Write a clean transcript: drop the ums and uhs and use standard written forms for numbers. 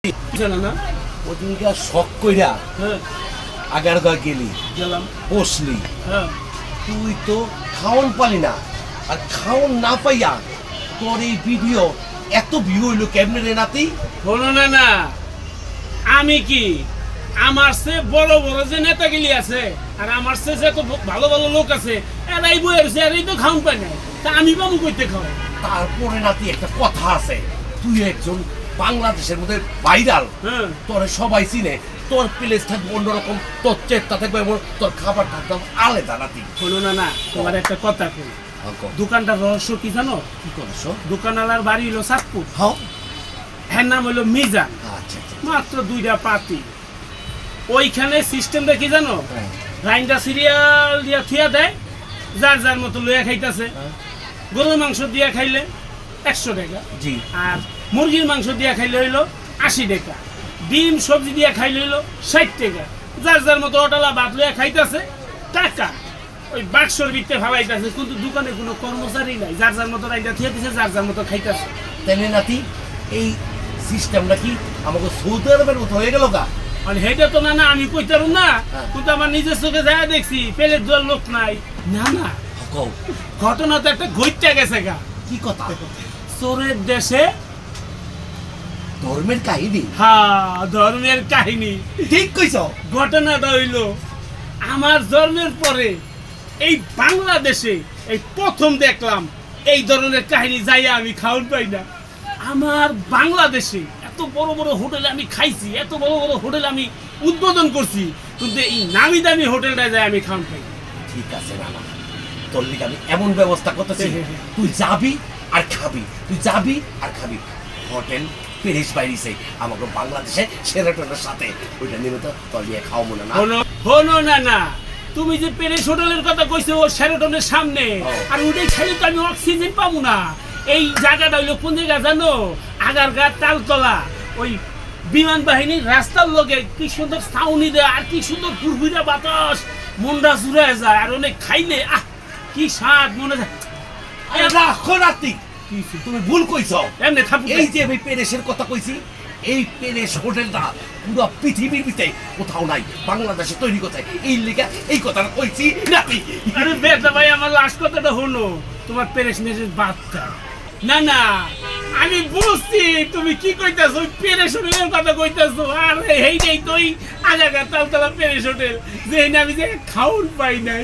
না ওদিনকে শখ কইরা হ্যাঁ আগারগা গেলি গেলাম বসলি, হ্যাঁ তুই তো খাওন পালি না, আর খাওন না পাইয়া তোর এই ভিডিও এত ভিউ হইলো কেমনে রে নাতি? হলো না না আমি কি আমার সে বড় বড় যে নেতাগিলি আছে আর আমার সে যত ভালো ভালো লোক আছে এরাই বইছে এরাই তো খাওন পায় না তা আমি বাবু কইতে খাও। তারপরে নাতি একটা কথা আছে, তুই একজন বাংলাদেশের মধ্যে ভাইরাল, হ্যাঁ তোর সবাই চিনে, তোর প্লেস থাকবে অন্যরকম, তোর চেষ্টা থাকবে এমন, তোর খাবার থাকবে আলাদা নাতি। হলো না না তোমার একটা কথা কই, দোকানটার রহস্য কি জানো? কি করছো? দোকানওয়ালার বাড়ি হলো সাতপুর, হ্যাঁ হ্যাঁ নাম হলো মিজান, আচ্ছা আচ্ছা মাত্র 2টা পাতি। ওইখানে সিস্টেমটা কি জানো? হ্যাঁ। লাইনটা সিরিয়াল দিয়া থুয়া দেয়, যার যার মতো লইয়া খাইতেছে। হ্যাঁ। গরুর মাংস দিয়া খাইলে 100 টাকা, জি আর মুরগির মাংস দিয়া খাইলে হইলো 80 টাকা, ডিম সবজি দিয়া খাইলে হইলো 60 টাকা। যার যার মতো অটালা ভাত লইয়া খাইতেছে, টাকা ওই বাক্সর ভিতরে ফালাইতেছে, কিন্তু দোকানে কোনো কর্মচারী নাই, যার যার মতো লাইনটা থুয়া দিছে, যার যার মতো খাইতেছে। তাহলে নাতি এই সিস্টেমটা কি আমাকে সৌদি আরবের মতো হয়ে গেল গা? মানে হেটা তো না না আমি কইতে পারুম না, হ্যাঁ। কিন্তু আমার নিজের চোখে যায় দেখছি পেলের দোয়ার লোক নাই। না না কও, ঘটনা তো একটা ঘটতে গেছে গা। কি কথা? চোরের দেশে ধর্মের কাহিনী? হ্যাঁ ধর্মের কাহিনী। ঠিক কইছ। ঘটনাটা হইল আমার জন্মের পরে এই বাংলাদেশে এই প্রথম দেখলাম এই ধরনের কাহিনী, যাইয়া আমি খাওয়ান পাই না। আমার বাংলাদেশে এত বড় বড় হোটেলে আমি খাইছি, এত বড় বড় হোটেল আমি উদ্বোধন করছি, কিন্তু এই নামি দামি হোটেলটায় যাই আমি খাওয়ান পাই না। ঠিক আছে না না, তোর লিগে আমি এমন ব্যবস্থা করতেছি, তুই যাবি আর খাবি, তুই যাবি আর খাবি। হোটেল পেরিস বাইরিছে আমাকে বাংলাদেশে সেরাটনের সাথে, ওইটা নিয়ে তো তোর লিগে খাও মনে না। হলো হলো না না, তুমি যে পেরিস হোটেলের কথা কইছো ও শেরাটনের সামনে, আর ওটাই খালি তো আমি অক্সিজেন পাবো না। এই জায়গাটা হইলো কোন জায়গা জানো? আগারগাঁ তালতলা, ওই বিমান বাহিনীর রাস্তার লগে কি সুন্দর ছাউনি দেয়, আর কি সুন্দর ফুরফুরা বাতাস, মনটা জুড়ে যায়, আর অনেক খাইলে আহ কি স্বাদ মনে যায়। আরে রাখো নাতি, তুমি ভুল কইছ। এমনি থাকু এই যে আমি পেরেসের কথা কইছি, এই পেরেস হোটেলটা পুরো পৃথিবীর ভিতরে কোথাও নাই, বাংলাদেশে তৈরি কোথায়, এই লিগা এই কথাটা কইছি নাতি। আরে বেটা ভাই আমার লাস্ট কথাটা হলো, তোমার পেরেস মেরেস বাদটা। না না আমি বুঝছি তুমি কি কইতাছো, ওই পেরেস হোটেলের কথা কইতাছো। আর এইটাই তো ওই আগারগাঁ তালতলা পেরেস হোটেল, যে আমি যে খাউন পাই নাই।